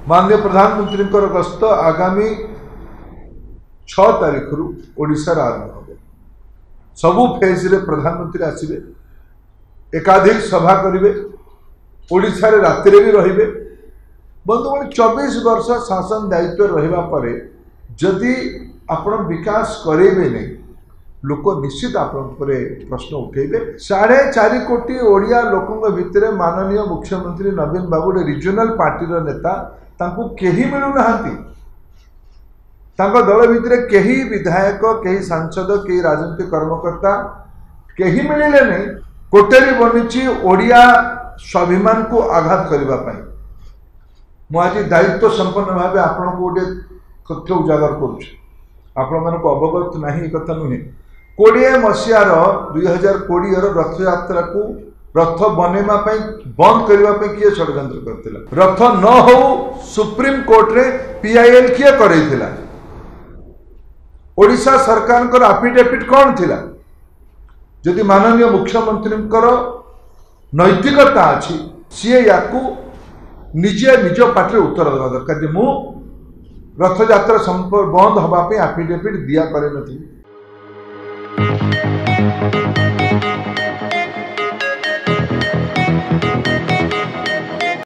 माननीय प्रधानमंत्री गस्त आगामी 6 तारीख रु ओडिशा आरंभ हो सबू फेज रे प्रधानमंत्री आसवे एकाधिक सभा करेंगे ओडिशा रे राति भी रहिबे। बंधुगण 24 वर्ष शासन दायित्व रहिबा परे जदि आपण विकास करेबे नहीं लोक निश्चित आपण प्रश्न उठेबे। 4.5 कोटी ओडिया लोकों भितर माननीय मुख्यमंत्री नवीन बाबू रिजनल पार्टी नेता तांको केही मिलू नाहांती। तांको दल भितर केही विधायक केही सांसद केही राजनीतिक कर्मकर्ता केही मिलिले नहीं। कोटेरी बनी ओडिया स्वाभिमान को आघात करने मुझे दायित्व संपन्न भाव आपण को गोटे तथ्य उजागर करुँ अवगत नहीं कथा नुहे। 20 मसीहार 2020 रथ यात्रा को रथ बनवा बंद करने किए षड्यंत्र करथिला। रथ न हो सुप्रीम कोर्ट रे PIL किए करैथिला। ओडिशा सरकार एफिडेविट कौन थिला? जदि माननीय मुख्यमंत्री नैतिकता अच्छी सी या निजे निज पार्टी उत्तर देवा दरकार मु रथ यात्रा बंद होगापी एफिडेविट दिया करे।